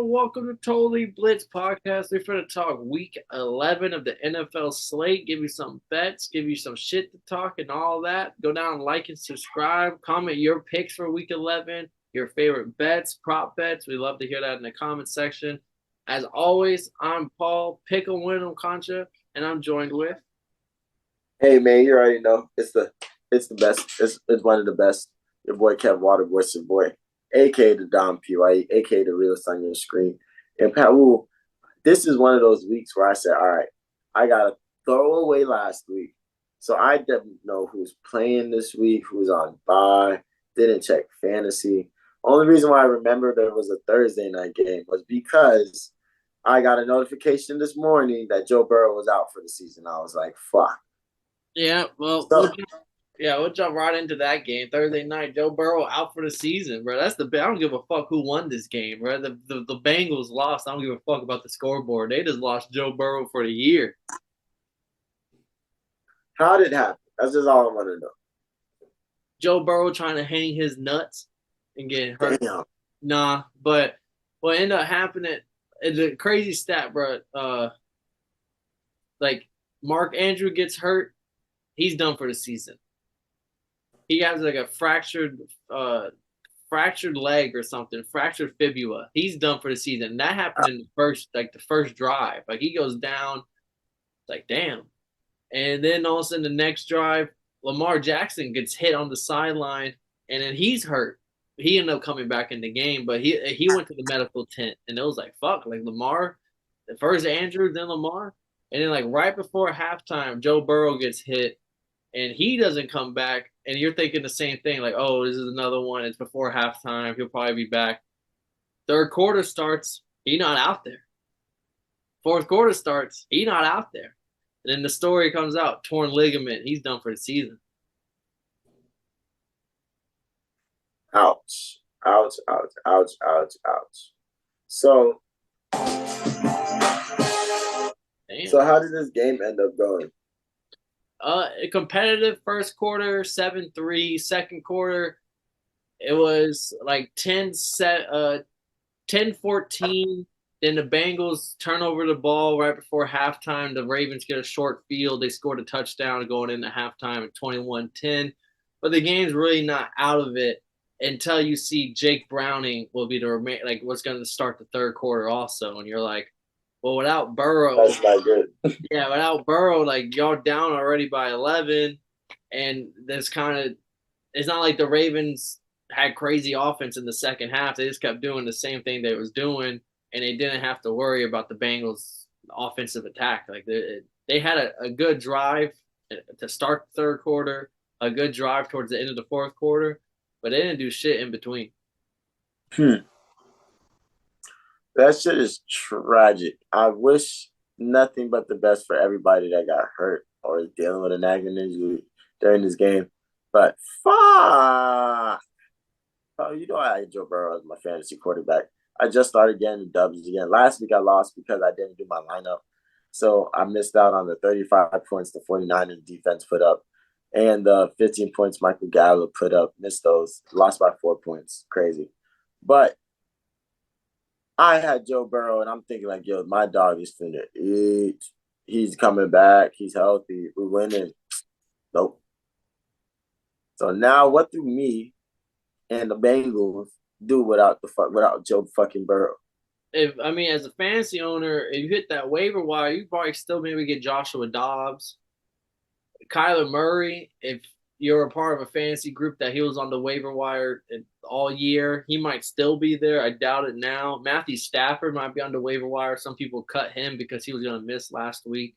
Welcome to Totally Blitz Podcast. We're going to talk week 11 of the NFL slate, give you some bets, give you some shit to talk and all that. Go down, like, and subscribe. Comment your picks for week 11, your favorite bets, prop bets. We love to hear that in the comment section. As always, I'm Paul, pick 'em, win 'em, Concha, and I'm joined with. Hey man, you already know it's the best. It's one of the best. Your boy Kev Waterboy's your boy, aka the Dom P, right? Aka the realest on your screen. And Pat Wu, this is one of those weeks where I said, all right, I got to throw away last week. So I didn't know who's playing this week, who's on bye, didn't check fantasy. Only reason why I remember there was a Thursday night game was because I got a notification this morning that Joe Burrow was out for the season. I was like, fuck. Yeah, well, So, we'll jump right into that game. Thursday night, Joe Burrow out for the season, bro. I don't give a fuck who won this game, bro. The Bengals lost. I don't give a fuck about the scoreboard. They just lost Joe Burrow for the year. how did it happen? That's just all I want to know. Joe Burrow trying to hang his nuts and get hurt. Damn. Nah, but what ended up happening is a crazy stat, bro. Like Mark Andrew gets hurt, he's done for the season. He has like a fractured leg or something, fractured fibula. He's done for the season. And that happened in the first drive. Like he goes down, it's like damn. And then all of a sudden the next drive, Lamar Jackson gets hit on the sideline, and then he's hurt. He ended up coming back in the game, but he went to the medical tent, and it was like fuck, like Lamar, the first Andrew, then Lamar, and then like right before halftime, Joe Burrow gets hit, and he doesn't come back, and you're thinking the same thing, like oh, this is another one. It's before halftime, he'll probably be back. Third quarter starts, he's not out there. Fourth quarter starts, he's not out there. And then the story comes out, torn ligament. He's done for the season. Ouch. Ouch, ouch, ouch, ouch, ouch. So, Damn. so how did this game end up going? A competitive first quarter, 7-3. Second quarter, it was like 10-14. Then the Bengals turn over the ball right before halftime. The Ravens get a short field. They scored a touchdown going into halftime at 21-10. But the game's really not out of it until you see Jake Browning will be what's going to start the third quarter also. And you're like, well, without Burrow, That's not good. yeah, without Burrow, like y'all down already by 11. And this kind of, it's not like the Ravens had crazy offense in the second half. They just kept doing the same thing they was doing, and they didn't have to worry about the Bengals' offensive attack. Like they had a good drive to start the third quarter, a good drive towards the end of the fourth quarter, but they didn't do shit in between. That shit is tragic. I wish nothing but the best for everybody that got hurt or is dealing with a nagging injury during this game. But fuck. Oh, you know I had Joe Burrow as my fantasy quarterback. I just started getting the W's again. Last week I lost because I didn't do my lineup. So I missed out on the 35 points the 49ers defense put up and the 15 points Michael Gallup put up. Missed those. Lost by 4 points. Crazy. But I had Joe Burrow and I'm thinking like, yo, my dog is finna eat. He's coming back. He's healthy. We're winning. Nope. So now what do me and the Bengals do without Joe fucking Burrow? As a fantasy owner, if you hit that waiver wire, you probably still maybe get Joshua Dobbs, Kyler Murray. If you're a part of a fantasy group that he was on the waiver wire all year, he might still be there. I doubt it now. Matthew Stafford might be on the waiver wire. Some people cut him because he was going to miss last week.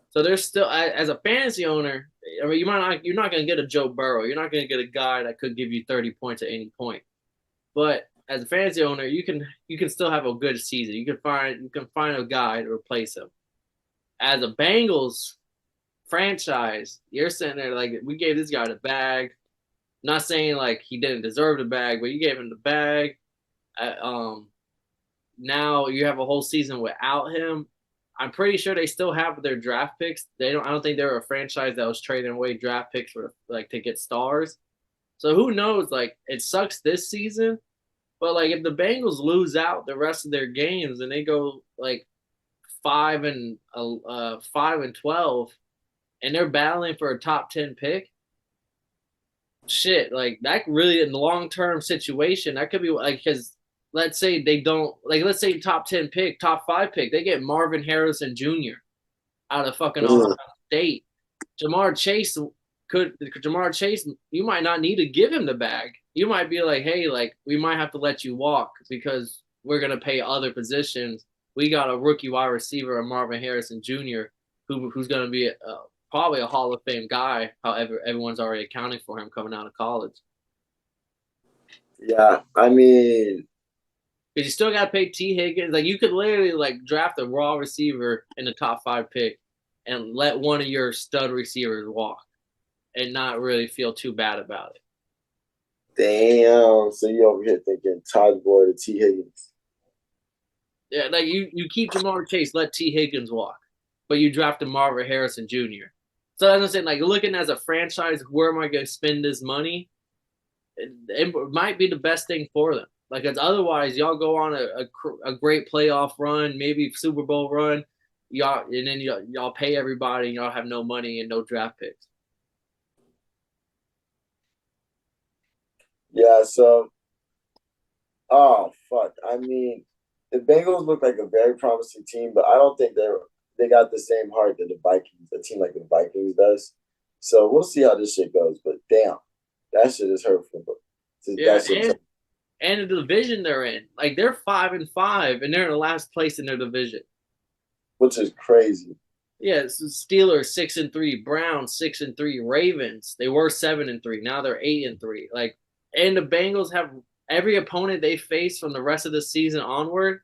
So there's still, as a fantasy owner, I mean, you're not going to get a Joe Burrow. You're not going to get a guy that could give you 30 points at any point. But as a fantasy owner, you can still have a good season. You can find a guy to replace him. As a Bengals franchise, you're sitting there like, we gave this guy the bag. Not saying like he didn't deserve the bag, but you gave him the bag. Now you have a whole season without him. I'm pretty sure they still have their draft picks. I don't think they're a franchise that was trading away draft picks for like to get stars. So who knows? Like it sucks this season, But like if the Bengals lose out the rest of their games and they go like 5-12 and they're battling for a top 10 pick, shit, like that really in the long term situation, that could be like because let's say they don't like let's say top 10 pick, top 5 pick, they get Marvin Harrison Jr. out of fucking Ohio Mm. State. Jamar Chase Jamar Chase, you might not need to give him the bag. You might be like, hey, like we might have to let you walk because we're gonna pay other positions. We got a rookie wide receiver, Marvin Harrison Jr., who's gonna be probably a Hall of Fame guy. However, everyone's already accounting for him coming out of college. Yeah, I mean, Because you still got to pay T. Higgins. Like you could literally like draft a raw receiver in the top 5 pick and let one of your stud receivers walk and not really feel too bad about it. damn. So you over here thinking Todd Boyd or T. Higgins? Yeah, like you keep Jamar Chase, let T. Higgins walk, but you drafted Marvin Harrison Jr. So as I'm saying, like looking as a franchise, where am I going to spend this money? It might be the best thing for them. Like, cause otherwise, y'all go on a great playoff run, maybe Super Bowl run, y'all, and then y'all pay everybody, and y'all have no money and no draft picks. Yeah, so oh fuck. I mean, the Bengals look like a very promising team, but I don't think they got the same heart that the Vikings, a team like the Vikings does. So we'll see how this shit goes. But damn, that shit is hurtful. But Yeah, that shit is and the division they're in, like they're 5-5, and they're in the last place in their division. which is crazy. Yeah, so Steelers 6-3, Browns 6-3, Ravens they were 7-3, now they're 8-3. Like, and the Bengals have every opponent they face from the rest of the season onward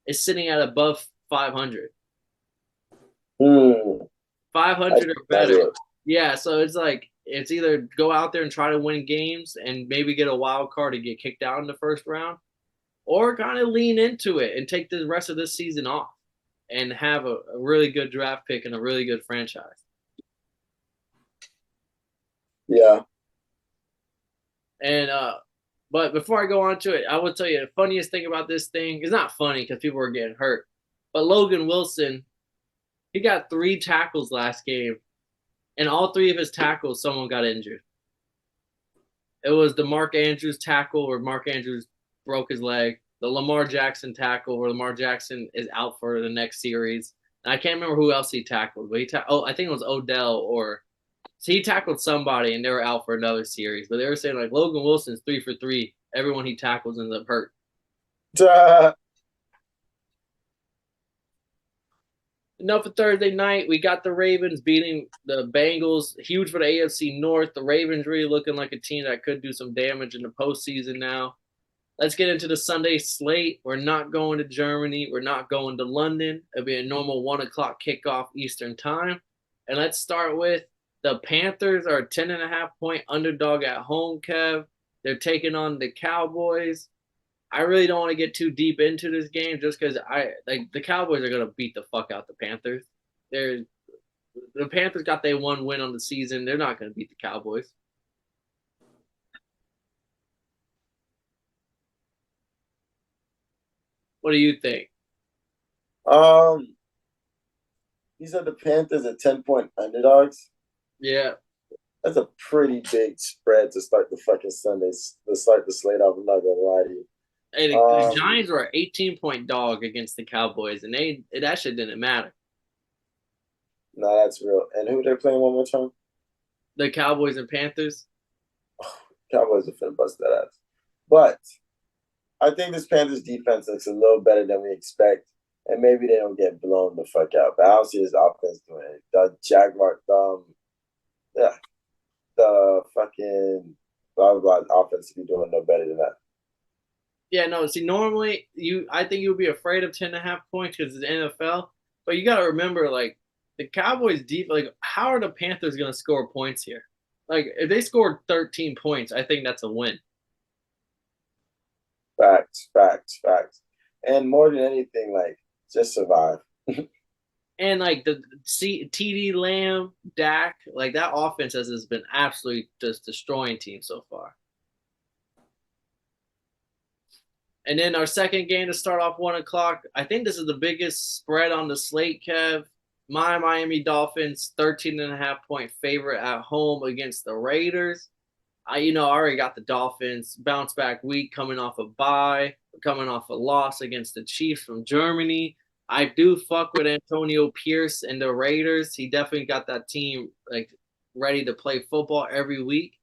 is sitting at above 500. Hmm. I 500 or that better. look. Yeah, so it's like it's either go out there and try to win games and maybe get a wild card to get kicked out in the first round, or kind of lean into it and take the rest of this season off and have a really good draft pick and a really good franchise. Yeah. And but before I go on to it, I will tell you the funniest thing about this thing is not funny because people are getting hurt, but Logan Wilson, he got 3 tackles last game, and all 3 of his tackles, someone got injured. It was the Mark Andrews tackle where Mark Andrews broke his leg, the Lamar Jackson tackle where Lamar Jackson is out for the next series. And I can't remember who else he tackled, but I think it was Odell or so he tackled somebody and they were out for another series. But they were saying like Logan Wilson's 3 for 3. Everyone he tackles ends up hurt. Duh. Enough for Thursday night. We got the Ravens beating the Bengals. Huge for the AFC North. The Ravens really looking like a team that could do some damage in the postseason now. Let's get into the Sunday slate. We're not going to Germany. We're not going to London. It'll be a normal 1 o'clock kickoff Eastern time. And let's start with the Panthers are a 10.5 point underdog at home, Kev. They're taking on the Cowboys. I really don't want to get too deep into this game just because I like the Cowboys are gonna beat the fuck out the Panthers. They're the Panthers got their 1 win on the season. They're not gonna beat the Cowboys. What do you think? Um, these are the Panthers at 10-point underdogs. Yeah. That's a pretty big spread to start the fucking Sundays, to start the slate off. I'm not gonna lie to you. Hey, the Um, Giants were an 18-point dog against the Cowboys, and that shit didn't matter. no, that's real. And who they're playing one more time? The Cowboys and Panthers. Cowboys are finna bust that ass. But I think this Panthers defense looks a little better than we expect. And maybe they don't get blown the fuck out. But I don't see this offense doing it. The Jaguar, yeah, the fucking blah blah blah offense be doing no better than that. Yeah, no. See, normally I think you would be afraid of 10.5 points because it's the NFL. But you got to remember, like the Cowboys deep. Like, how are the Panthers going to score points here? Like, if they scored 13 points, I think that's a win. Facts, facts, facts. And more than anything, like just survive. And like the TD Lamb, Dak, like that offense has been absolutely just destroying teams so far. And then our second game to start off 1 o'clock. I think this is the biggest spread on the slate, Kev. My Miami Dolphins, 13.5 point favorite at home against the Raiders. I already got the Dolphins bounce back week coming off a bye, coming off a loss against the Chiefs from Germany. I do fuck with Antonio Pierce and the Raiders. He definitely got that team like ready to play football every week.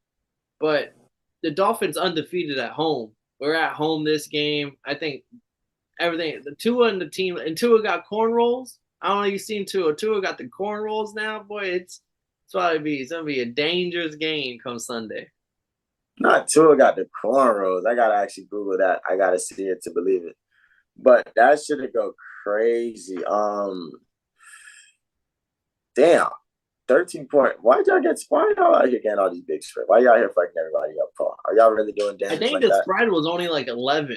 But the Dolphins undefeated at home. We're at home this game. I think everything. The Tua and the team and Tua got cornrows. I don't know if you've seen Tua. Tua got the cornrows now. Boy, it's gonna be a dangerous game come Sunday. Not Tua got the cornrows. I gotta actually Google that. I gotta see it to believe it. But that should go crazy. Damn. 13 point. Why y'all out here getting all these big spreads? Why y'all here fucking everybody up, Paul? Are y'all really doing I damage think like the that? spread was only like 11,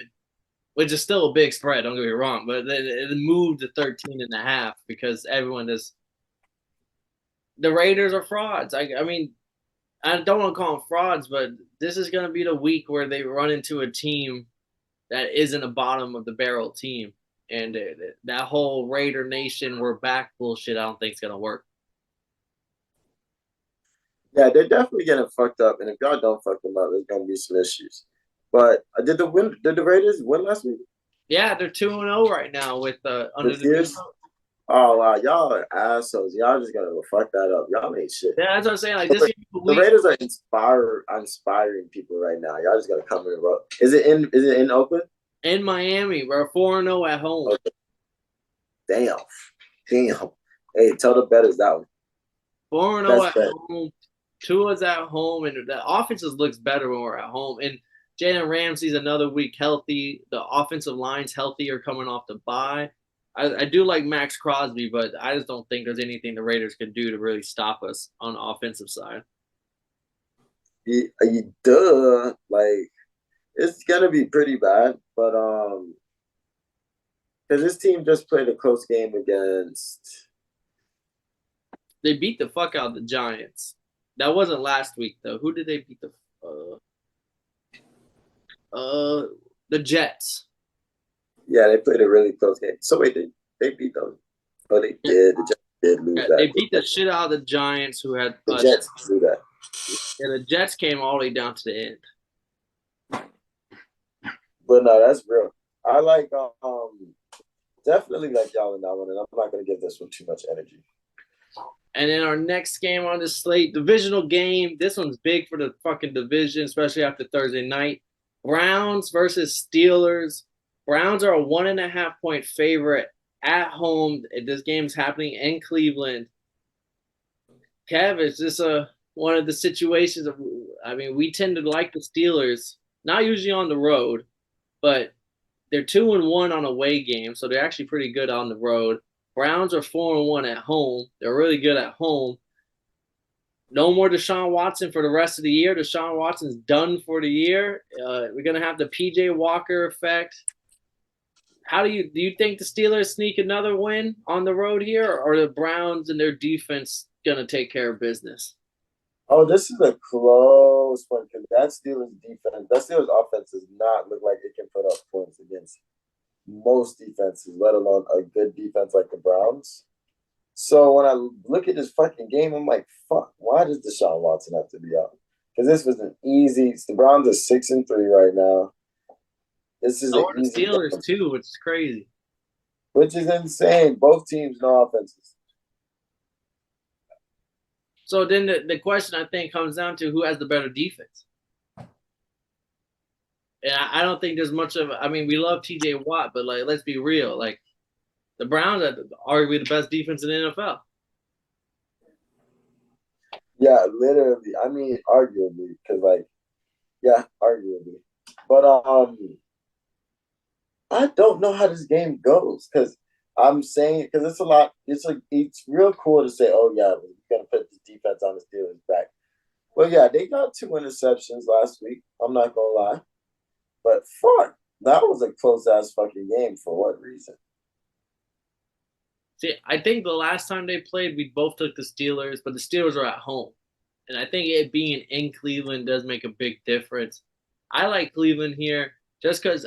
which is still a big spread. Don't get me wrong, but it moved to 13.5 because everyone is. The Raiders are frauds. I mean, I don't want to call them frauds, but this is going to be the week where they run into a team that isn't a bottom of the barrel team, and that whole Raider Nation we're back bullshit. I don't think it's going to work. Yeah, they're definitely getting fucked up, and if y'all don't fuck them up, there's gonna be some issues. But did the Raiders win last week Yeah, they're 2-0 right now with under with the new. years? Oh wow, y'all are assholes. Y'all just gonna fuck that up. Y'all ain't shit. Yeah, that's what I'm saying. Like this The week Raiders are inspiring people right now. Y'all just gotta come in and roll. Is it in Oakland? in Miami, we're 4-0 at home. Okay. Damn. Damn. Hey, tell the betters that one. 4-0 Best at bet. home. Tua's at home, and the offense just looks better when we're at home. And Jalen Ramsey's another week healthy. The offensive line's healthier coming off the bye. I do like Max Crosby, but I just don't think there's anything the Raiders can do to really stop us on the offensive side. Duh. Like it's gonna be pretty bad, but because this team just played a close game against. They beat the fuck out of the Giants. That wasn't last week though. Who did they beat? The Jets. Yeah, they played a really close game. So wait, they beat them. Oh, they did. The Jets did lose Yeah, that. they beat the shit out of the Giants, who had The Jets do that. yeah, the Jets came all the way down to the end. But no, that's real. I like definitely like y'all in that one, and I'm not gonna give this one too much energy. And then our next game on the slate, divisional game. This one's big for the fucking division, especially after Thursday night. Browns versus Steelers. Browns are a 1.5 point favorite at home. This game's happening in Cleveland. Kev, is this one of the situations of? I mean, we tend to like the Steelers, not usually on the road, but they're 2-1 on away games, so they're actually pretty good on the road. Browns are 4-1 at home. They're really good at home. No more Deshaun Watson for the rest of the year. Deshaun Watson's done for the year. We're gonna have the PJ Walker effect. How do you think the Steelers sneak another win on the road here, or are the Browns and their defense gonna take care of business? Oh, this is a close one because that Steelers offense does not look like it can put up points against most defenses, let alone a good defense like the Browns. So when I look at this fucking game, I'm like, fuck, why does Deshaun Watson have to be out? Because this was an easy. The Browns are 6-3 right now. This is So an are the easy Steelers game, too, which is crazy. which is insane. Both teams no offenses. So then the question I think comes down to who has the better defense. And I don't think there's much of. I mean, we love T.J. Watt, but like, let's be real. Like, the Browns are arguably the best defense in the NFL. Yeah, literally. I mean, arguably, because yeah, arguably. But I don't know how this game goes because I'm saying because it's a lot. It's real cool to say, oh yeah, we're gonna put the defense on the Steelers' back. Well, yeah, they got 2 interceptions last week. I'm not gonna lie, but fuck, that was a close ass fucking game. For what reason? See, I think the last time they played, we both took the Steelers, but the Steelers are at home. And I think it being in Cleveland does make a big difference. I like Cleveland here just because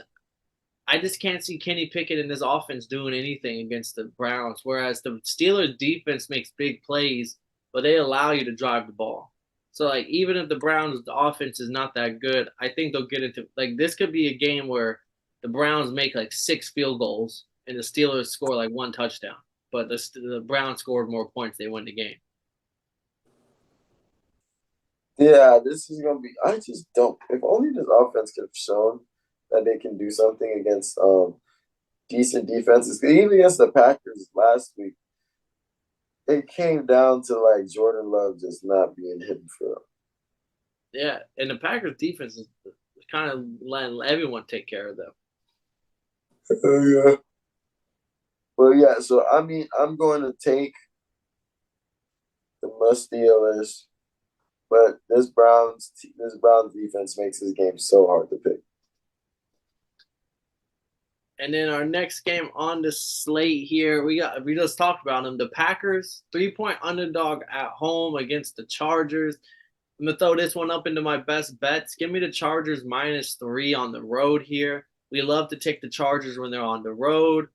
I just can't see Kenny Pickett and this offense doing anything against the Browns. Whereas the Steelers defense makes big plays, but they allow you to drive the ball. So like even if the Browns the offense is not that good, I think they'll get into like this could be a game where the Browns make like 6 field goals and the Steelers score like 1 touchdown. But the Browns scored more points, they win the game. Yeah, this is gonna be. I just don't. If only this offense could have shown that they can do something against decent defenses. Even against the Packers last week, it came down to like Jordan Love just not being hidden for Yeah, and the Packers defense is kind of letting everyone take care of them. Yeah. But yeah, so I mean, I'm going to take the Steelers, but this Browns defense makes this game so hard to pick. And then our next game on the slate here, we just talked about them. The Packers 3-point underdog at home against the Chargers. I'm gonna throw this one up into my best bets. Give me the Chargers -3 on the road here. We love to take the Chargers when they're on the road.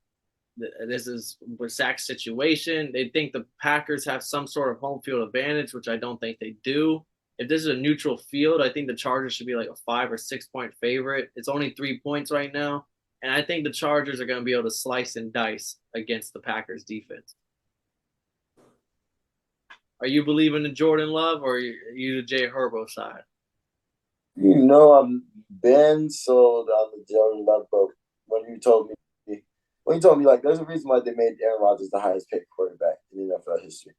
This is a sack situation. They think the Packers have some sort of home field advantage, which I don't think they do. If this is a neutral field, I think the Chargers should be like a 5 or 6 point favorite. It's only 3 points right now. And I think the Chargers are going to be able to slice and dice against the Packers defense. Are you believing in Jordan Love or are you the Jay Herbo side? You know, I'm been sold on the Jordan Love boat when you told me like there's a reason why they made Aaron Rodgers the highest paid quarterback in NFL history.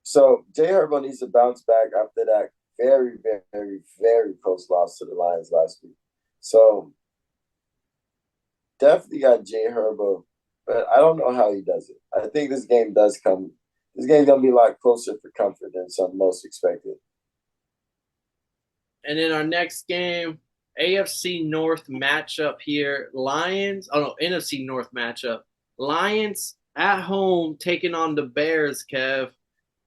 So Jay Herbo needs to bounce back after that very, very, very close loss to the Lions last week. So definitely got Jay Herbo, but I don't know how he does it. I think this game does come. This game's gonna be a lot closer for comfort than some most expected. And then our next game, AFC North matchup here. Lions, oh no, NFC North matchup. Lions at home taking on the Bears, Kev.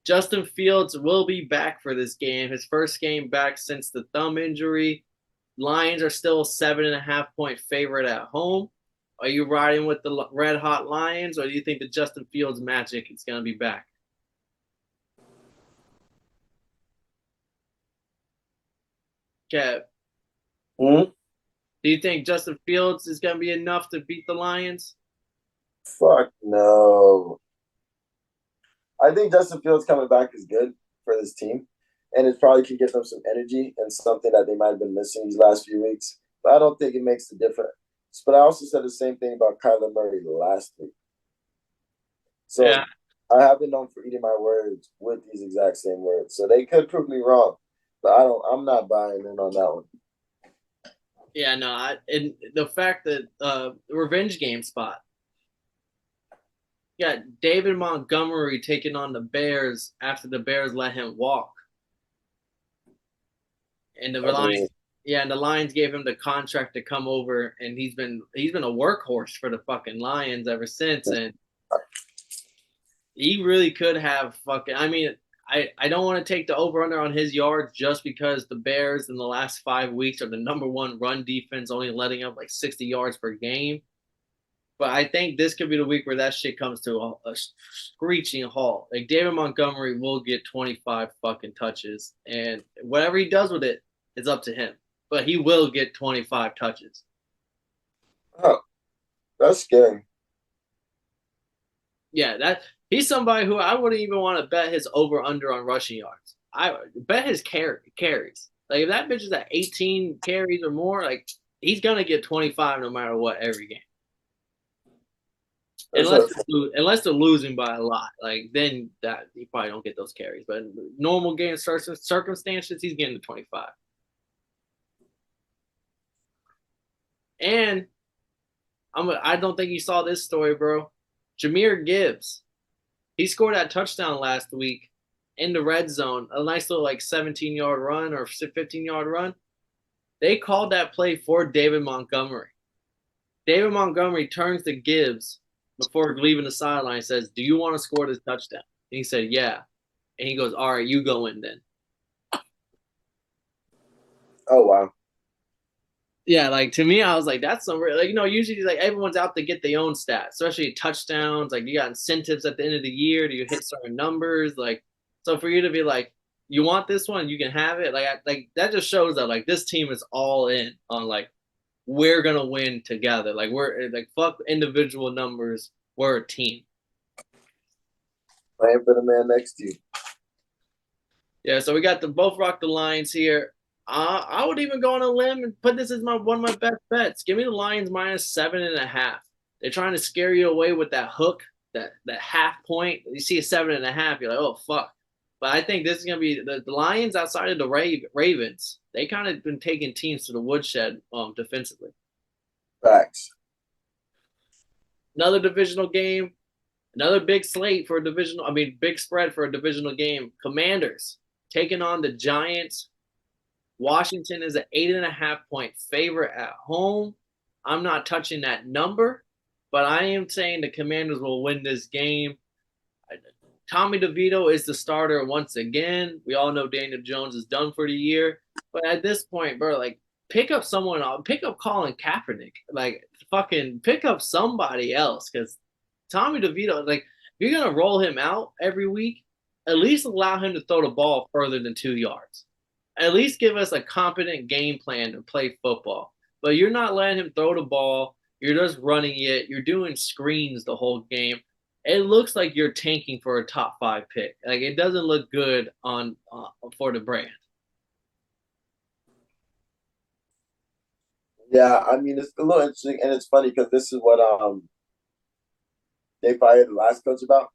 Justin Fields will be back for this game. His first game back since the thumb injury. Lions are still a 7.5 point favorite at home. Are you riding with the red hot Lions, or do you think the Justin Fields magic is going to be back? Kev, Hmm? do you think Justin Fields is going to be enough to beat the Lions? Fuck no. I think Justin Fields coming back is good for this team, and it probably can give them some energy and something that they might have been missing these last few weeks. But I don't think it makes a difference. But I also said the same thing about Kyler Murray last week. Yeah. So I have been known for eating my words with these exact same words. So they could prove me wrong, but I'm not buying in on that one. Yeah, no, and the fact that revenge game spot. Yeah, David Montgomery taking on the Bears after the Bears let him walk. And the Lions, yeah, and the Lions gave him the contract to come over, and he's been a workhorse for the fucking Lions ever since, and he really could have fucking. I mean, I don't want to take the over under on his yards just because the Bears in the last 5 weeks are the #1 run defense, only letting up like 60 yards per game. But I think this could be the week where that shit comes to a screeching halt. Like David Montgomery will get 25 fucking touches, and whatever he does with it is up to him. But he will get 25 touches. Oh, that's scary. Yeah, that he's somebody who I wouldn't even want to bet his over under on rushing yards. I bet his carries. Like if that bitch is at 18 carries or more, like he's gonna get 25 no matter what every game. Unless they're losing by a lot, like then that you probably don't get those carries. But in normal game circumstances, he's getting the 25. And I don't think you saw this story, bro. Jahmyr Gibbs, he scored that touchdown last week in the red zone, a nice little like 17-yard run or 15-yard run. They called that play for David Montgomery. David Montgomery turns to Gibbs before leaving the sideline and says, "Do you want to score this touchdown?" And he said, "Yeah." And he goes, "All right, you go in then." Oh wow. Yeah, like to me, I was like, that's some like usually like everyone's out to get their own stats, especially touchdowns. Like you got incentives at the end of the year. Do you hit certain numbers? Like so for you to be like, you want this one, you can have it. Like that just shows that like this team is all in on like we're gonna win together. Like we're like fuck individual numbers. We're a team. Playing for the man next to you. Yeah, so we got the both rock the Lions here. I would even go on a limb and put this as my one of my best bets. Give me the Lions minus 7.5. They're trying to scare you away with that hook, that half point. You see a 7.5, you're like, oh fuck. But I think this is gonna be the Lions outside of the Ravens. They kind of been taking teams to the woodshed defensively. Facts. Another divisional game, another big slate for a divisional. I mean, big spread for a divisional game. Commanders taking on the Giants. Washington is an 8.5 point favorite at home. I'm not touching that number, but I am saying the Commanders will win this game. Tommy DeVito is the starter once again. We all know Daniel Jones is done for the year, but at this point, bro, like pick up someone, pick up Colin Kaepernick, like fucking pick up somebody else because Tommy DeVito, like if you're gonna roll him out every week, at least allow him to throw the ball further than 2 yards. At least give us a competent game plan to play football. But you're not letting him throw the ball. You're just running it. You're doing screens the whole game. It looks like you're tanking for a top 5 pick. Like it doesn't look good on for the brand. Yeah, I mean it's a little interesting, and it's funny because this is what they fired the last coach about.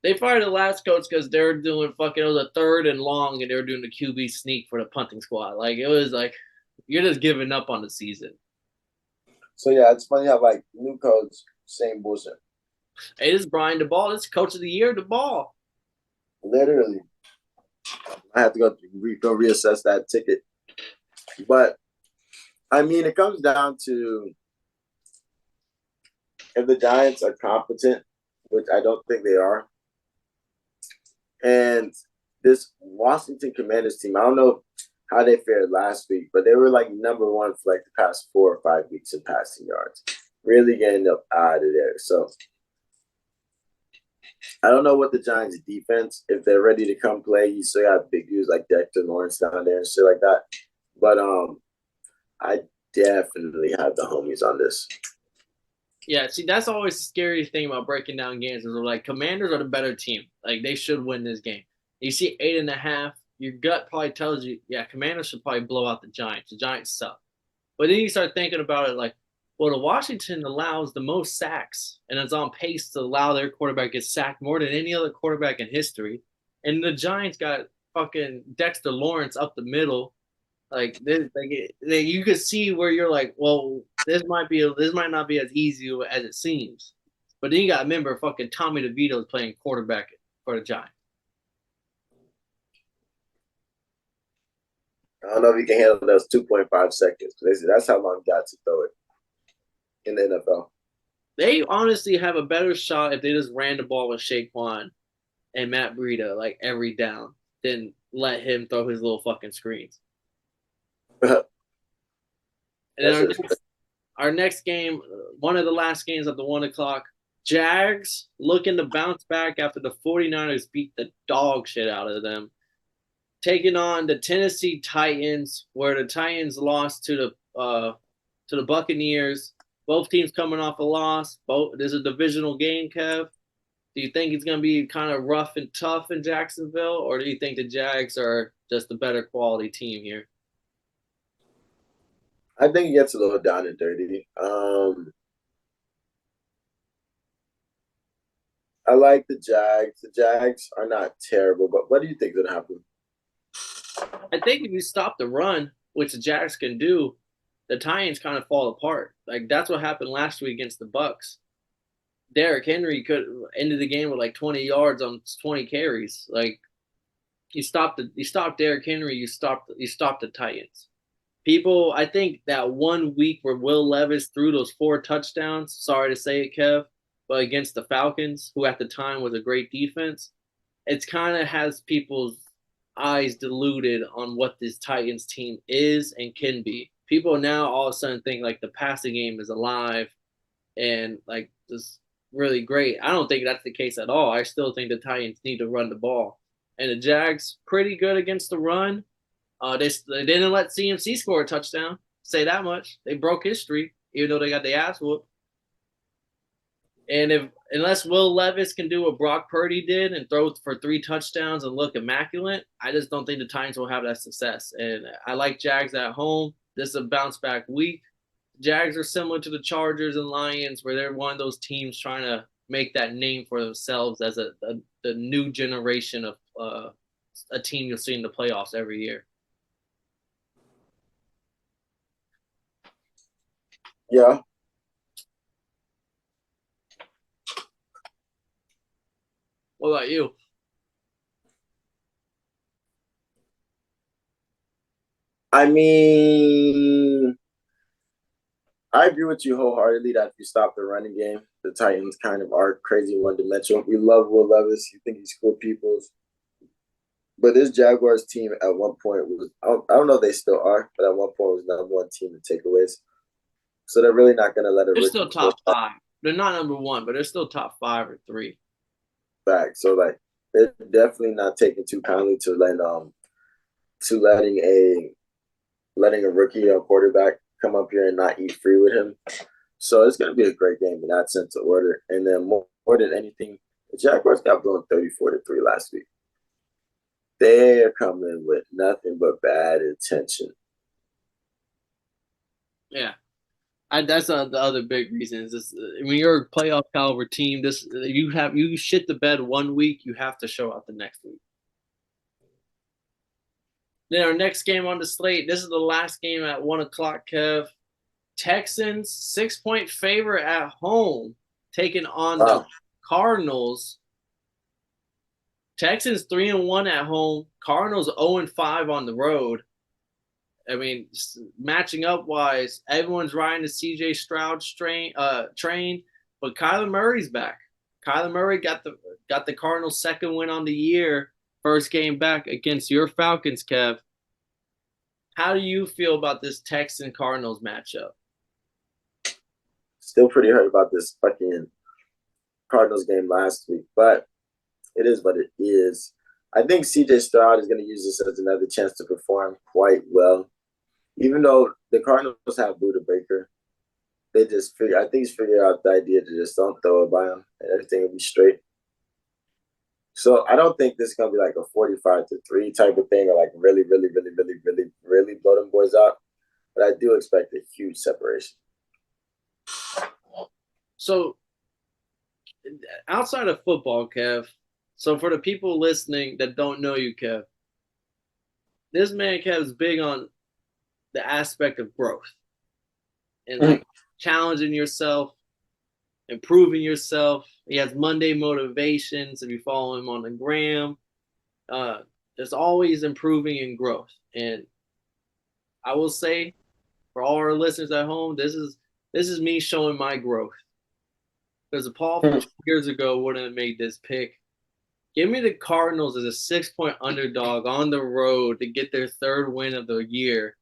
They fired the last coach because they're doing fucking. It was a third and long, and they were doing the QB sneak for the punting squad. Like it was like you're just giving up on the season. So yeah, it's funny how like new coach, same bullshit. Hey, this is Brian DeBall. This is coach of the year, DeBall. Literally, I have to go reassess that ticket. But I mean, it comes down to if the Giants are competent, which I don't think they are, and this Washington Commanders team, I don't know how they fared last week, but they were like number one for like the past 4 or 5 weeks in passing yards. Really getting up out of there. So I don't know what the Giants defense, if they're ready to come play. You still got big dudes like Dexter Lawrence down there and shit like that. But I definitely have the homies on this. Yeah, see, that's always the scary thing about breaking down games is like Commanders are the better team. Like they should win this game. You see 8.5, your gut probably tells you, yeah, Commanders should probably blow out the Giants. The Giants suck. But then you start thinking about it like, well, the Washington allows the most sacks and is on pace to allow their quarterback to get sacked more than any other quarterback in history. And the Giants got fucking Dexter Lawrence up the middle. Like this, you could see where you're like, well, this might not be as easy as it seems. But then you got to remember, fucking Tommy DeVito is playing quarterback for the Giants. I don't know if he can handle those 2.5 seconds. That's how long he got to throw it in the NFL. They honestly have a better shot if they just ran the ball with Saquon and Matt Breida like every down than let him throw his little fucking screens. And then our next game, one of the last games at the 1 o'clock, Jags looking to bounce back after the 49ers beat the dog shit out of them. Taking on the Tennessee Titans, where the Titans lost to the Buccaneers. Both teams coming off a loss. There's a divisional game, Kev. Do you think it's going to be kind of rough and tough in Jacksonville, or do you think the Jags are just a better quality team here? I think it gets a little down and dirty. I like the Jags. The Jags are not terrible, but what do you think is going to happen? I think if you stop the run, which the Jags can do, the Titans kind of fall apart. Like that's what happened last week against the Bucks. Derrick Henry could ended the game with like 20 yards on 20 carries. Like you stopped Derrick Henry, you stopped the Titans. People, I think that 1 week where Will Levis threw those 4 touchdowns, sorry to say it, Kev, but against the Falcons, who at the time was a great defense, it's kind of has people's eyes deluded on what this Titans team is and can be. People now all of a sudden think like the passing game is alive and like this really great. I don't think that's the case at all. I still think the Titans need to run the ball. And the Jags pretty good against the run. They didn't let CMC score a touchdown. Say that much. They broke his streak, even though they got the ass whooped. And if unless Will Levis can do what Brock Purdy did and throw for 3 touchdowns and look immaculate, I just don't think the Titans will have that success. And I like Jags at home. This is a bounce back week. Jags are similar to the Chargers and Lions, where they're one of those teams trying to make that name for themselves as the new generation of a team you'll see in the playoffs every year. Yeah. What about you? I mean, I agree with you wholeheartedly that if you stop the running game, the Titans kind of are crazy one dimensional. We love Will Levis. You think he's cool people's. But this Jaguars team at one point was, I don't know if they still are, but at one point was number one team in takeaways. So they're really not going to let a They're rookie still top 5. They're not number 1, but they're still top 5 or 3. back. So like they're definitely not taking too kindly to letting a rookie or quarterback come up here and not eat free with him. So it's going to be a great game in that sense of order. And then more than anything, the Jaguars got blown 34-3 last week. They're coming with nothing but bad intention. Yeah. That's the other big reason is this, when you're a playoff caliber team, this you shit the bed one week, you have to show out the next week. Then our next game on the slate, this is the last game at 1:00, Kev. Texans 6-point favorite at home, taking on the Cardinals. Texans 3-1 at home, Cardinals 0-5 on the road. I mean, matching up wise, everyone's riding the CJ Stroud train, but Kyler Murray's back. Kyler Murray got the Cardinals' second win on the year, first game back against your Falcons, Kev. How do you feel about this Texan Cardinals matchup? Still pretty hurt about this fucking Cardinals game last week, but it is what it is. I think CJ Stroud is going to use this as another chance to perform quite well. Even though the Cardinals have Buda Baker, I think he's figured out the idea to just don't throw it by him and everything will be straight. So I don't think this is going to be like a 45-3 type of thing or like really, really, really, really, really, really blow them boys out. But I do expect a huge separation. So outside of football, Kev, so for the people listening that don't know you, Kev, this man Kev is big on the aspect of growth and like challenging yourself, improving yourself. He has Monday motivations. If you follow him on the gram, there's always improving and growth. And I will say, for all our listeners at home, this is me showing my growth. Because Paul from 2 years ago wouldn't have made this pick. Give me the Cardinals as a 6-point underdog on the road to get their third win of the year.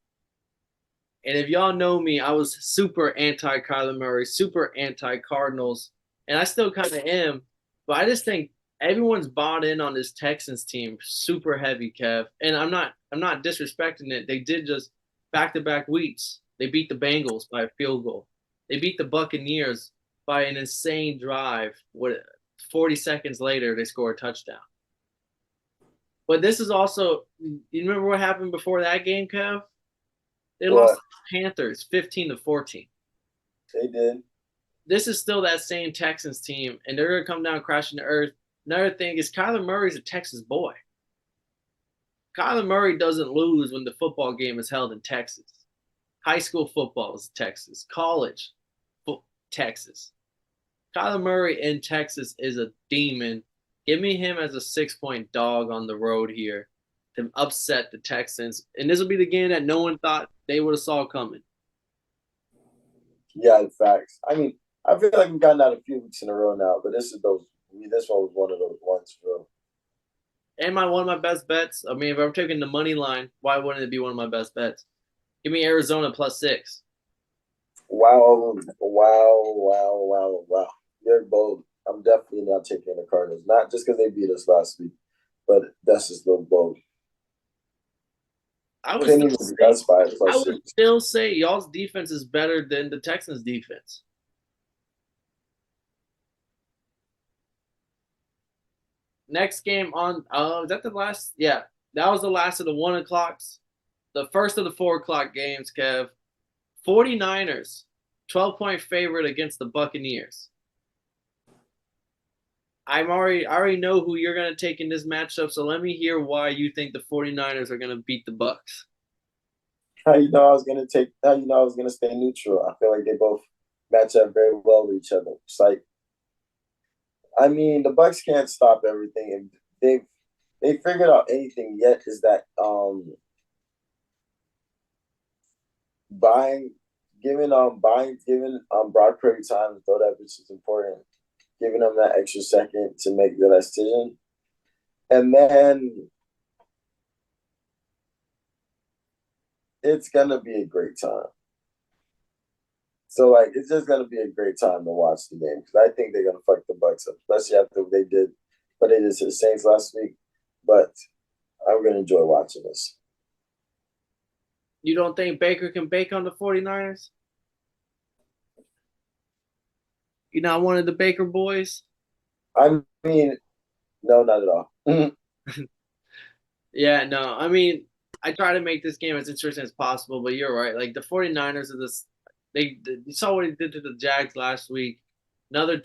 And if y'all know me, I was super anti-Kyler Murray, super anti-Cardinals, and I still kind of am. But I just think everyone's bought in on this Texans team super heavy, Kev. And I'm not disrespecting it. They did just back-to-back weeks. They beat the Bengals by a field goal. They beat the Buccaneers by an insane drive. 40 seconds later, they score a touchdown. But this is also, you remember what happened before that game, Kev? They lost to the Panthers 15-14. They did. This is still that same Texans team, and they're going to come down crashing to earth. Another thing is Kyler Murray's a Texas boy. Kyler Murray doesn't lose when the football game is held in Texas. High school football is Texas. College, Texas. Kyler Murray in Texas is a demon. Give me him as a 6-point dog on the road here to upset the Texans. And this will be the game that no one thought they would have saw coming. Yeah, facts. I mean, I feel like we've gotten out a few weeks in a row now, but this one was one of those ones, bro. And one of my best bets. I mean, if I'm taking the money line, why wouldn't it be one of my best bets? Give me Arizona +6. Wow, wow, wow, wow, wow. You're bold. I'm definitely not taking the Cardinals. Not just because they beat us last week, but that's just a little bold. I would Couldn't still even be say that's five I plus would six. still say y'all's defense is better than the Texans defense. Next game on is that the last? Yeah, that was the last of the 1 o'clocks. The first of the 4 o'clock games, Kev. 49ers, 12-point favorite against the Buccaneers. I already know who you're gonna take in this matchup, so let me hear why you think the 49ers are gonna beat the Bucks. How you know I was gonna stay neutral? I feel like they both match up very well with each other. It's like I mean the Bucks can't stop everything and they figured out anything yet is that buying giving Brock Purdy time to throw that bitch is important. Giving him that extra second to make the decision. And then it's gonna be a great time. So like it's just gonna be a great time to watch the game because I think they're gonna fuck the Bucks up, especially after what they did to the Saints last week. But I'm gonna enjoy watching this. You don't think Baker can bake on the 49ers? You're not one of the Baker boys? I mean, no, not at all. Yeah, no. I mean, I try to make this game as interesting as possible, but you're right. Like the 49ers are this you saw what he did to the Jags last week. Another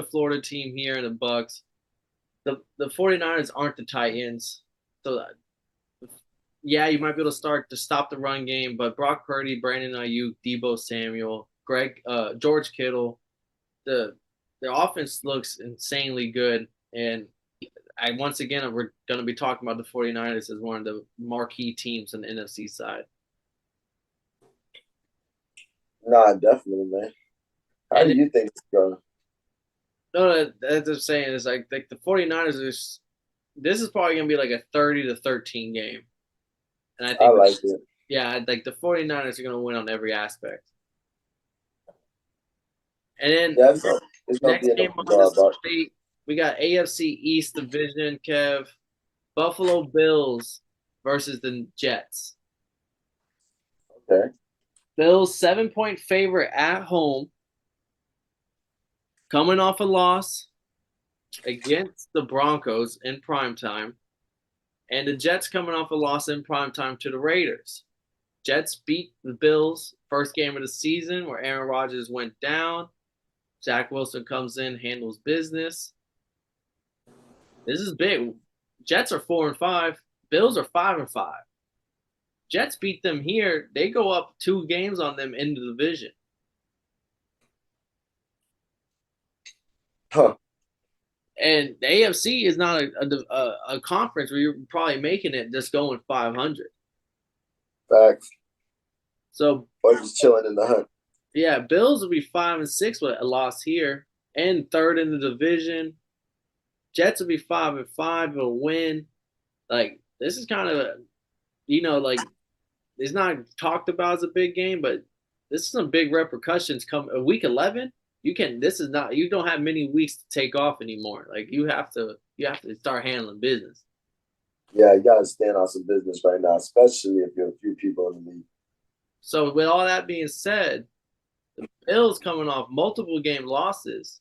Florida team here in the Bucks. The 49ers aren't the Titans. So yeah, you might be able to stop the run game, but Brock Purdy, Brandon Ayuk, Debo Samuel, George Kittle, the the offense looks insanely good. And once again, we're going to be talking about the 49ers as one of the marquee teams on the NFC side. Nah, definitely, man. How And do you think it's going? no, that's what I'm saying is like the 49ers is this is probably going to be like a 30-13 game. And I I think like it. yeah, like the 49ers are going to win on every aspect. And then Yeah, it's gonna next be enough game to on go this about. slate, we got AFC East division, Kev. Buffalo Bills versus the Jets. Okay. Bills 7-point favorite at home, coming off a loss against the Broncos in primetime, and the Jets coming off a loss in primetime to the Raiders. Jets beat the Bills first game of the season where Aaron Rodgers went down. Zach Wilson comes in, handles business. This is big. Jets are 4-5. Bills are 5-5. Jets beat them here. They go up 2 games on them in the division. Huh. And the AFC is not a conference where you're probably making it just going 500. Facts. So Or just chilling in the hunt. yeah, Bills will be 5-6 with a loss here, and third in the division. Jets will be 5-5 with a win. Like this is kind of like it's not talked about as a big game, but this is some big repercussions come week 11. This is not you don't have many weeks to take off anymore. Like you have to start handling business. Yeah, you gotta stand on some business right now, especially if you're a few people in the league. So with all that being said, the Bills coming off multiple game losses,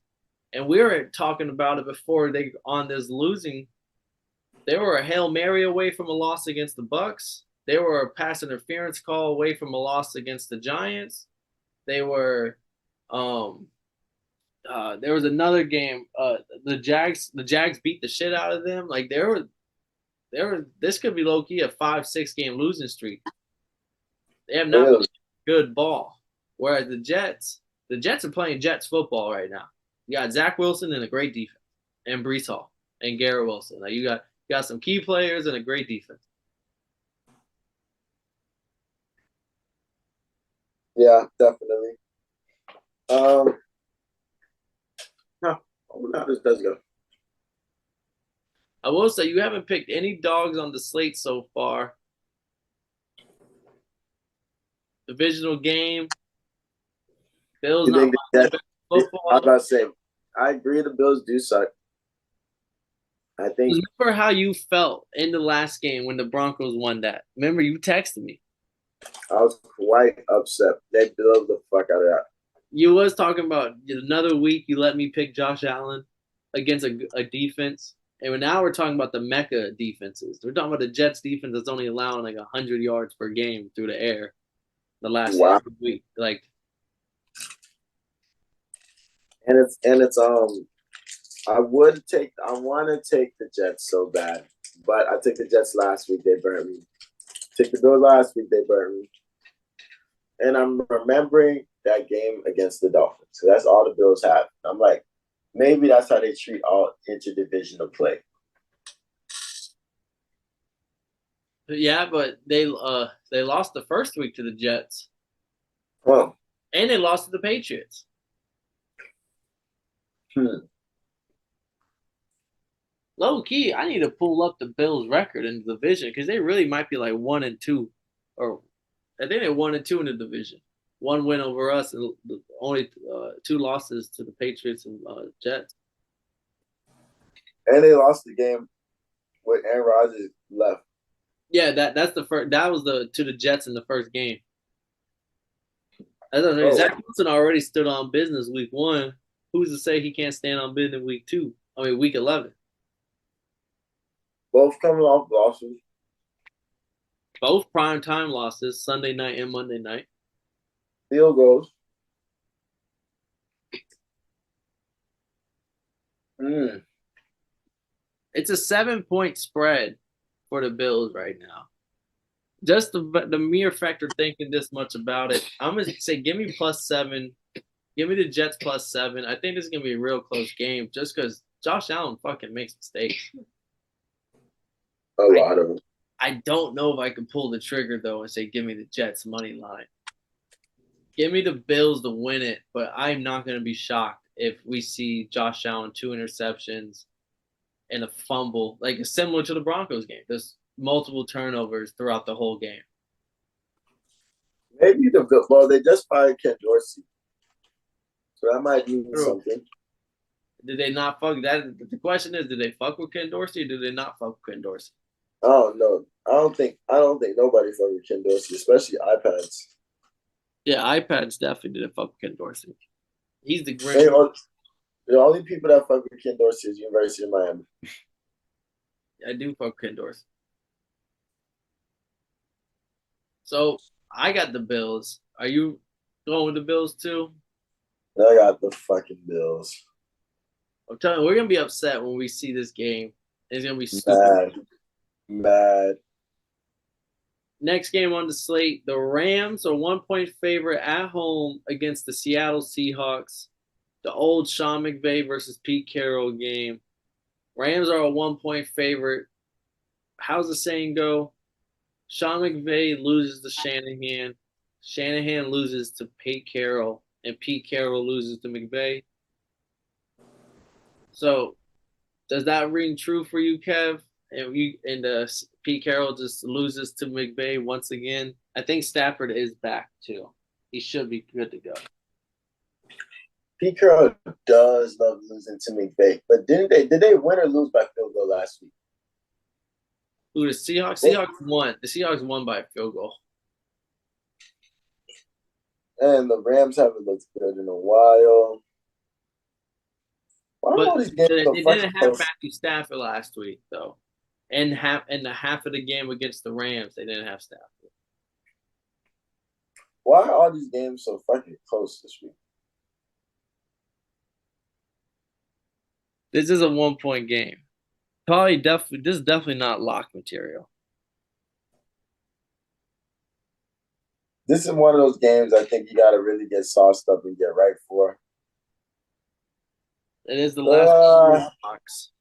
and we were talking about it before they on this losing. They were a Hail Mary away from a loss against the Bucks. They were a pass interference call away from a loss against the Giants. They were um there was another game. The Jags beat the shit out of them. Like there were this could be low key a 5-6 game losing streak. They have not Really? played good ball. Whereas the Jets are playing Jets football right now. You got Zach Wilson and a great defense, and Brees Hall and Garrett Wilson. Like you got some key players and a great defense. Yeah, definitely. Huh, I wonder how this does go. I will say you haven't picked any dogs on the slate so far. Divisional game. Bills You not think playing that? the best I was football. about to say, I agree. The Bills do suck. I think Remember how you felt in the last game when the Broncos won that? Remember you texted me. I was quite upset. They blew the fuck out of that. You was talking about another week you let me pick Josh Allen against a defense. And now we're talking about the Mecca defenses. We're talking about the Jets defense that's only allowing like 100 yards per game through the air the last Wow. week. Like, And it's I want to take the Jets so bad, but I took the Jets last week. They burned me. Took the Bills last week. They burned me. And I'm remembering that game against the Dolphins. So that's all the Bills have. I'm like, maybe that's how they treat all interdivisional play. yeah, but they lost the first week to the Jets. Huh. And they lost to the Patriots. Hmm. Low key, I need to pull up the Bills' record in the division because they really might be like 1-2, or I think they're 1-2 in the division. One win over us, and only two losses to the Patriots and Jets. And they lost the game with Aaron Rodgers left. Yeah, that's the first. That was the to the Jets in the first game. I don't know. Oh, Zach Wilson already stood on business week 1. Who's to say he can't stand on business week 2? I mean week 11. both coming off losses. Both prime time losses, Sunday night and Monday night. Field goals. Mm. It's a 7-point spread for the Bills right now. Just the mere factor thinking this much about it, I'm gonna say give me +7. Give me the Jets +7. I think this is gonna be a real close game, just because Josh Allen fucking makes mistakes. A lot of them. I don't know if I can pull the trigger though and say give me the Jets money line. Give me the Bills to win it, but I'm not gonna be shocked if we see Josh Allen 2 interceptions and a fumble, like it's similar to the Broncos game. There's multiple turnovers throughout the whole game. Maybe they just fired Ken Dorsey, so that might mean True. something. Did they not fuck that? The question is, did they fuck with Ken Dorsey or did they not fuck with Ken Dorsey? Oh no, I don't think nobody fucking with Ken Dorsey, especially iPads. Yeah, iPads definitely didn't fuck with Ken Dorsey. He's the They great. are, the only people that fuck with Ken Dorsey is University of Miami. I do fuck with Ken Dorsey. So I got the Bills. Are you going with the Bills too? I got the fucking Bills. I'm telling you, we're gonna be upset when we see this game. It's gonna be stupid. Mad, mad. Next game on the slate, the Rams are 1-point favorite at home against the Seattle Seahawks. The old Sean McVay versus Pete Carroll game. Rams are a 1-point favorite. How's the saying go? Sean McVay loses to Shanahan. Shanahan loses to Pete Carroll, and Pete Carroll loses to McVay. So, does that ring true for you, Kev? And Pete Carroll just loses to McVay once again. I think Stafford is back too. He should be good to go. Pete Carroll does love losing to McVay, but did they win or lose by field goal last week? Who the Seahawks? Seahawks won. The Seahawks won by a field goal. And the Rams haven't looked good in a while. Why are But all these games they so fucking didn't have close? Matthew Stafford last week though. And the half of the game against the Rams, they didn't have Stafford. Why are all these games so fucking close this week? This is a 1-point game. Probably definitely this is definitely not lock material. This is one of those games I think you got to really get sauced up and get right for. It is the last box.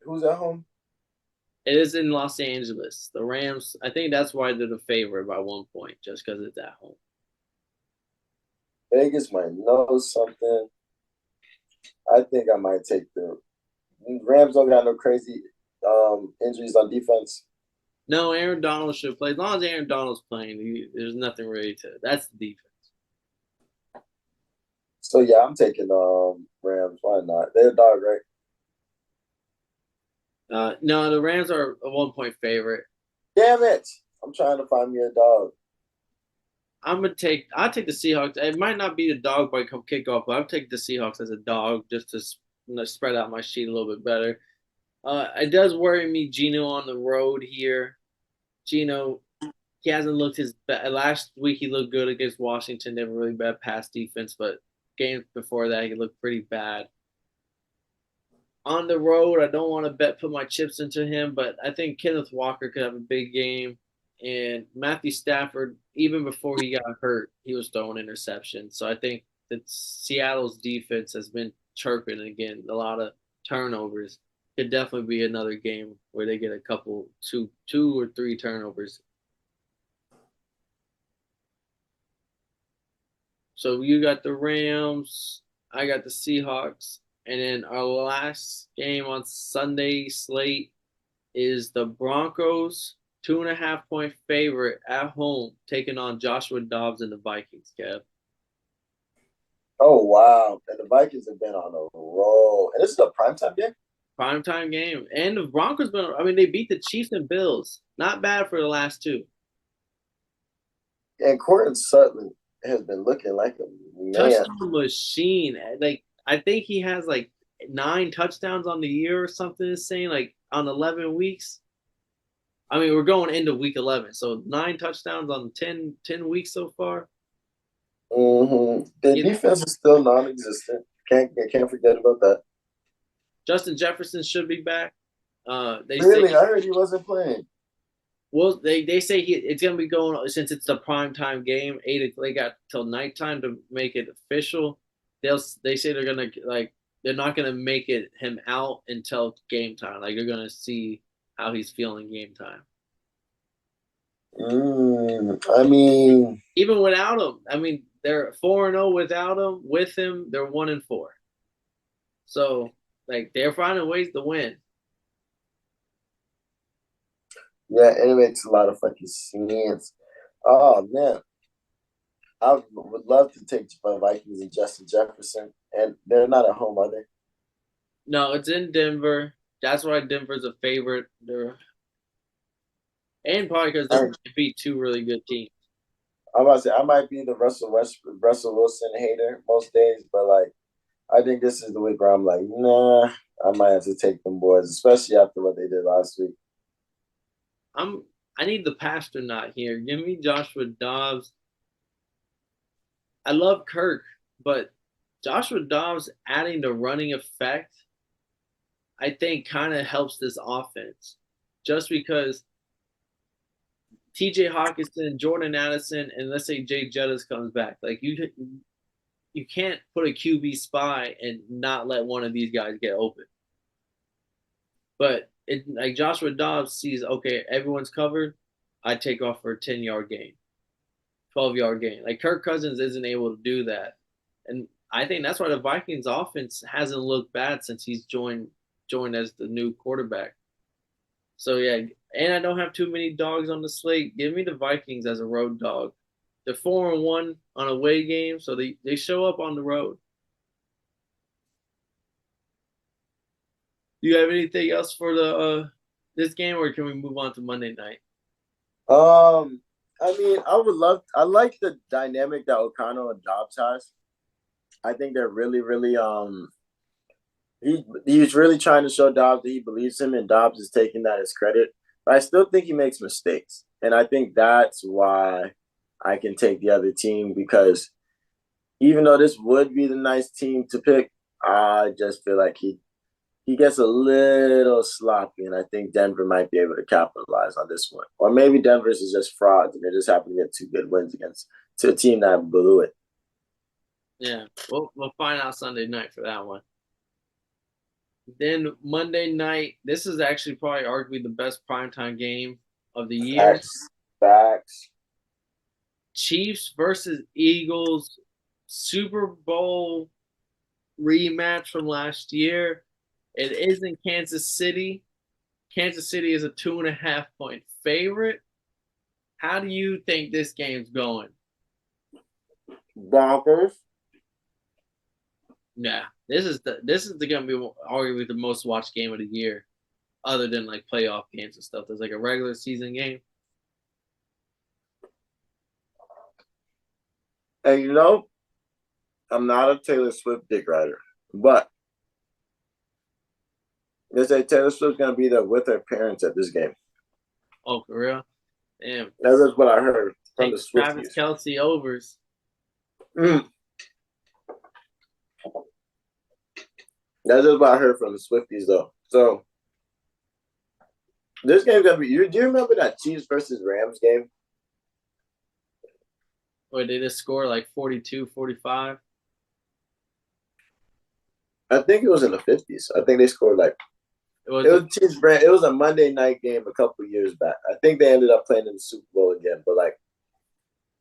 Who's at home? It is in Los Angeles. The Rams, I think that's why they're the favorite by 1 point, just because it's at home. Vegas might know something. I think I might take the Rams. Don't got no crazy injuries on defense. No, Aaron Donald should play. As long as Aaron Donald's playing, there's nothing really to. That's the defense. So yeah, I'm taking Rams. Why not? They're a dog, right? No, the Rams are a 1 point favorite. Damn it! I'm trying to find me a dog. I'll take the Seahawks. It might not be a dog by kickoff, but I'll take the Seahawks as a dog just to spread out my sheet a little bit better. It does worry me, Gino on the road here. Gino, he hasn't looked his best. Last week he looked good against Washington. They have a really bad pass defense, but games before that he looked pretty bad. On the road, I don't want to put my chips into him, but I think Kenneth Walker could have a big game. And Matthew Stafford, even before he got hurt, he was throwing interceptions. So I think that Seattle's defense has been chirping again, a lot of turnovers. Could definitely be another game where they get a couple, two or three turnovers. So you got the Rams, I got the Seahawks, and then our last game on Sunday slate is the Broncos, 2.5 point favorite at home, taking on Joshua Dobbs and the Vikings, Kev. Oh wow! And the Vikings have been on a roll. And this is a primetime game. Primetime game. And the Broncos been I mean, they beat the Chiefs and Bills. Not bad for the last two. And Cortland Sutton has been looking like a man. Touchdown machine. Like I think he has like 9 touchdowns on the year or something insane, like on 11 weeks. I mean, we're going into week 11, so 9 touchdowns on 10 weeks so far. The You know, defense is still non-existent. Can't forget about that. Justin Jefferson should be back. They say Really, I heard he wasn't playing. well, they say it's gonna be going since it's the prime time game. They got till nighttime to make it official. They say they're gonna like they're not gonna make it him out until game time. Like they're gonna see how he's feeling game time. I mean, Even without him, I mean they're 4-0 without him. With him, they're 1-4. So like they're finding ways to win. yeah, it makes a lot of fucking sense. Oh man, I would love to take the Vikings and Justin Jefferson, and they're not at home, are they? No, it's in Denver. That's why Denver's a favorite. And probably because they're I, going to beat two really good teams. I'm about to say I might be the Russell Wilson hater most days, but like I think this is the week where I'm like, nah, I might have to take them boys, especially after what they did last week. I'm I need the pastor not here. Give me Joshua Dobbs. I love Kirk, but Joshua Dobbs adding the running effect, I think, kind of helps this offense. Just because TJ Hawkinson, Jordan Addison, and let's say Jay Jettis comes back, like you can't put a QB spy and not let one of these guys get open. But it like Joshua Dobbs sees, okay, everyone's covered. I take off for a 10-yard gain, 12-yard gain. Like Kirk Cousins isn't able to do that, and I think that's why the Vikings offense hasn't looked bad since he's joined as the new quarterback. So yeah, and I don't have too many dogs on the slate. Give me the Vikings as a road dog. They're 4-1 on away games, so they show up on the road. Do you have anything else for the this game, or can we move on to Monday night? Um, I mean, I would love. I like the dynamic that O'Connell and Dobbs has. I think they're really. He's really trying to show Dobbs that he believes him, and Dobbs is taking that as credit. But I still think he makes mistakes, and I think that's why I can take the other team because even though this would be the nice team to pick, I just feel like he gets a little sloppy, and I think Denver might be able to capitalize on this one. Or maybe Denver's is just frauds, and they just happen to get two good wins against to a team that blew it. Yeah, we'll find out Sunday night for that one. Then Monday night, this is actually probably arguably the best primetime game of the year. Facts, facts. Chiefs versus Eagles, Super Bowl rematch from last year. It is in Kansas City. Kansas City is a 2.5 point favorite. How do you think this game's going? Broncos. Nah, this is gonna be arguably the most watched game of the year, other than like playoff games and stuff. There's like a regular season game. And I'm not a Taylor Swift dick rider, but they say Taylor Swift's gonna be there with her parents at this game. Oh, for real? Damn. That's just what I heard from Take the the Travis Swifties. Kelsey overs. Mm. That's just what I heard from the Swifties, though. So this game's gonna be. Do you remember that Chiefs versus Rams game? Or they just score like 42, 45? I think it was in the 50s. I think they scored like It was it was Chiefs. It was a Monday night game a couple years back. I think they ended up playing in the Super Bowl again, but like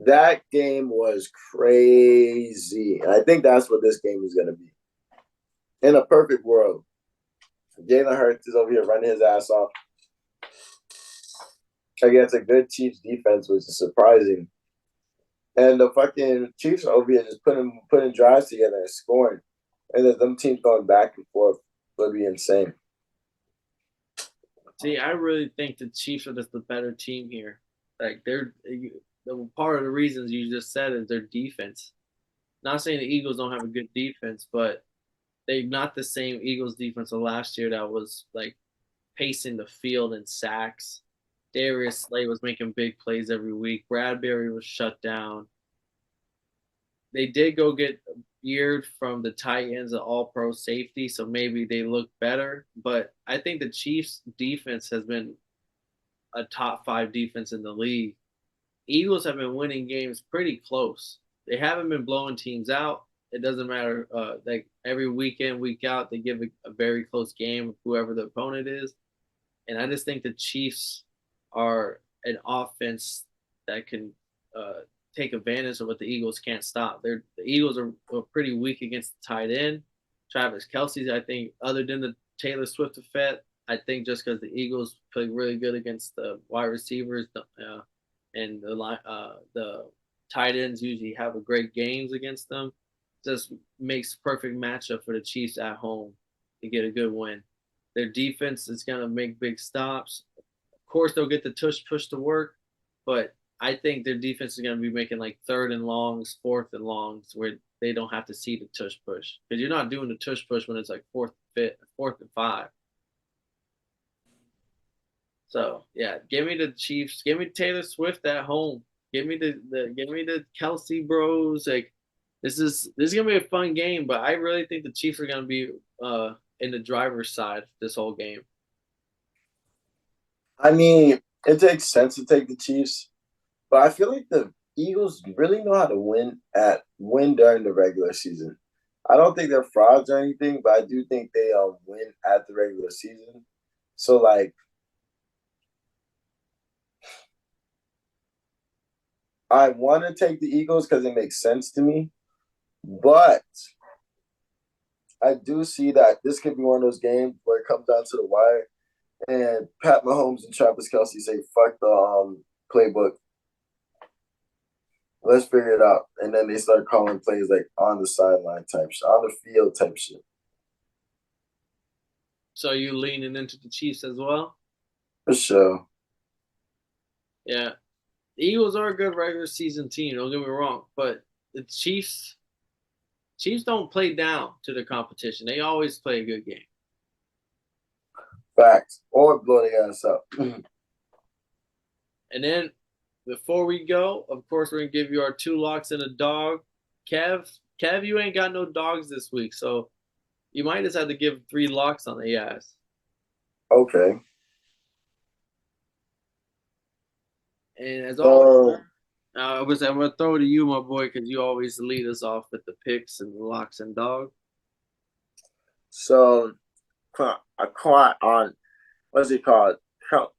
that game was crazy. And I think that's what this game is gonna be. In a perfect world, Jalen Hurts is over here running his ass off against a good Chiefs defense, which is surprising. And the fucking Chiefs are over here just putting drives together and scoring. And then them teams going back and forth would be insane. See, I really think the Chiefs are just the better team here. Like the part of the reasons you just said is their defense. Not saying the Eagles don't have a good defense, but they're not the same Eagles defense of last year that was like pacing the field in sacks. Darius Slay was making big plays every week. Bradbury was shut down. They did go get geared from the tight ends of all pro safety, so maybe they look better. But I think the Chiefs defense has been a top five defense in the league. Eagles have been winning games pretty close. They haven't been blowing teams out. It doesn't matter. Like every weekend, week out, they give a very close game with whoever the opponent is. And I just think the Chiefs are an offense that can take advantage of what the Eagles can't stop. The Eagles are pretty weak against the tight end. Travis Kelsey, I think, other than the Taylor Swift effect, I think just because the Eagles play really good against the wide receivers and the tight ends usually have a great games against them, just makes perfect matchup for the Chiefs at home to get a good win. Their defense is going to make big stops. Of course, they'll get the tush push to work, but I think their defense is going to be making like third and longs, fourth and longs, where they don't have to see the tush push because you're not doing the tush push when it's like fourth and five. So yeah, give me the Chiefs. Give me Taylor Swift at home. Give me the Kelsey Bros. Like this is gonna be a fun game, but I really think the Chiefs are gonna be in the driver's side this whole game. I mean, it takes sense to take the Chiefs, but I feel like the Eagles really know how to win during the regular season. I don't think they're frauds or anything, but I do think they win at the regular season. So like I want to take the Eagles because it makes sense to me, but I do see that this could be one of those games where it comes down to the wire, and Pat Mahomes and Travis Kelsey say, "Fuck the playbook, let's figure it out," and then they start calling plays like on the sideline type shit, on the field type shit. So you leaning into the Chiefs as well? For sure. Yeah, the Eagles are a good regular season team. Don't get me wrong, but the Chiefs don't play down to the competition. They always play a good game. Facts. Or blow their ass up. And then before we go, of course, we're gonna give you our two locks and a dog. Kev, you ain't got no dogs this week, so you might just have to give three locks on the ass. Okay. And as always, So I'm gonna throw it to you, my boy, because you always lead us off with the picks and the locks and dog. so I caught on what's it called?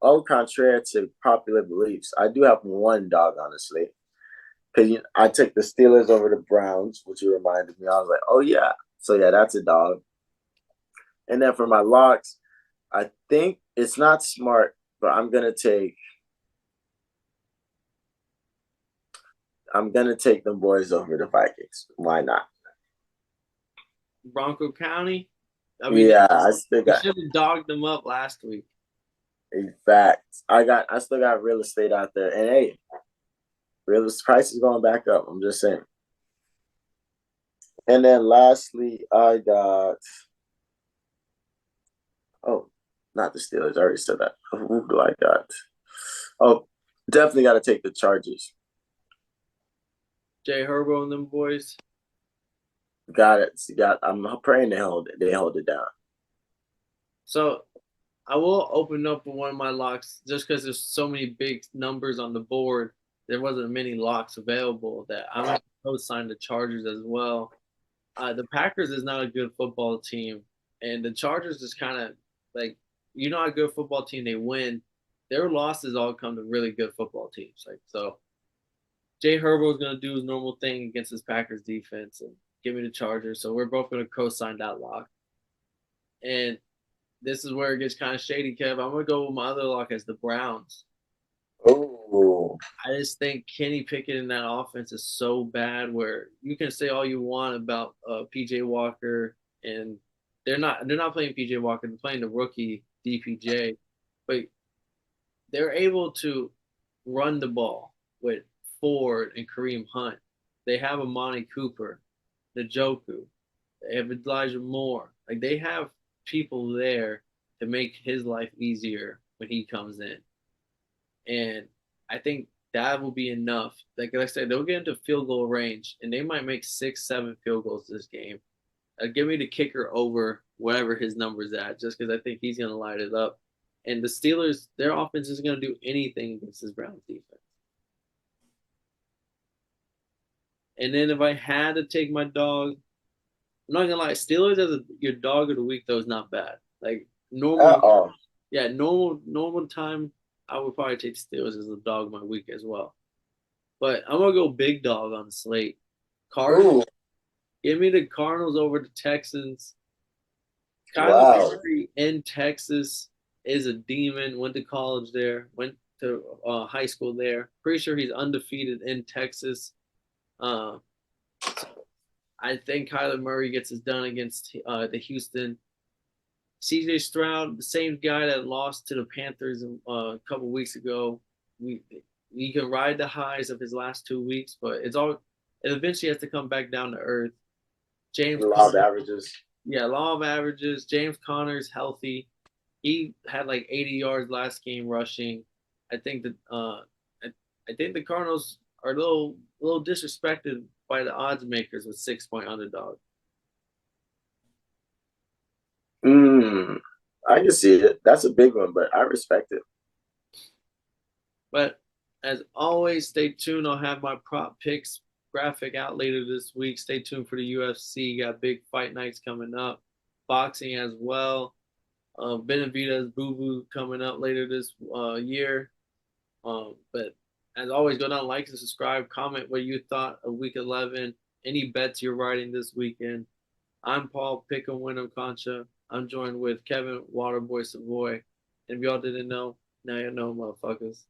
Au contraire to popular beliefs, I do have one dog, honestly. Because I took the Steelers over the Browns, which you reminded me. I was like, oh, yeah. So yeah, that's a dog. And then for my locks, I think it's not smart, but I'm gonna take them boys over the Vikings. Why not? Bronco County. I mean, Yeah, I still we got should have dogged them up last week. in fact. I still got real estate out there. And hey, real price is going back up. I'm just saying. And then lastly, I got oh, not the Steelers. I already said that. Who do I got? Oh, definitely got to take the Chargers. Jay Herbo and them boys. Got it. I'm praying they hold it down. So I will open up with one of my locks just because there's so many big numbers on the board. There wasn't many locks available that I'm going to co-sign the Chargers as well. The Packers is not a good football team, and the Chargers is kind of like a good football team. They win. Their losses all come to really good football teams. Like so, Jay Herbo is going to do his normal thing against his Packers defense and give me the Chargers. So we're both going to co-sign that lock. And this is where it gets kind of shady, Kev. I'm going to go with my other lock as the Browns. Oh, I just think Kenny Pickett in that offense is so bad where you can say all you want about PJ Walker and they're not playing PJ Walker, they're playing the rookie DPJ, but they're able to run the ball with Ford and Kareem Hunt. They have Amani Cooper, Njoku, they have Elijah Moore. Like they have people there to make his life easier when he comes in. And I think that will be enough. Like I said, they'll get into field goal range, and they might make 6, 7 field goals this game. Give me the kicker over whatever his number's at, just because I think he's going to light it up. And the Steelers, their offense isn't going to do anything against this Browns defense. And then if I had to take my dog, I'm not gonna lie, Steelers as your dog of the week though is not bad. Like at normal, all. yeah, normal time, I would probably take Steelers as a dog of my week as well. But I'm gonna go big dog on the slate. Cardinals. Ooh, Give me the Cardinals over the Texans. Kyler wow. Murray in Texas is a demon. Went to college there. Went to high school there. Pretty sure he's undefeated in Texas. Uh, I think Kyler Murray gets it done against the Houston. CJ Stroud, the same guy that lost to the Panthers a couple weeks ago. We he can ride the highs of his last 2 weeks, but it eventually has to come back down to earth. James Law of Conner, averages. yeah, law of averages. James Conner's healthy. He had like 80 yards last game rushing. I think that I think the Cardinals are a little disrespected by the odds makers with 6 point underdog. Mm, I can see it. That's a big one, but I respect it. But as always, stay tuned. I'll have my prop picks graphic out later this week. Stay tuned for the UFC. Got big fight nights coming up, boxing as well. Benavidez Boo Boo coming up later this year. But as always, go down, like and subscribe, comment what you thought of Week 11, any bets you're riding this weekend. I'm Paul Pick'em Winham Concha. I'm joined with Kevin Waterboy Savoy. And if y'all didn't know, now you know, motherfuckers.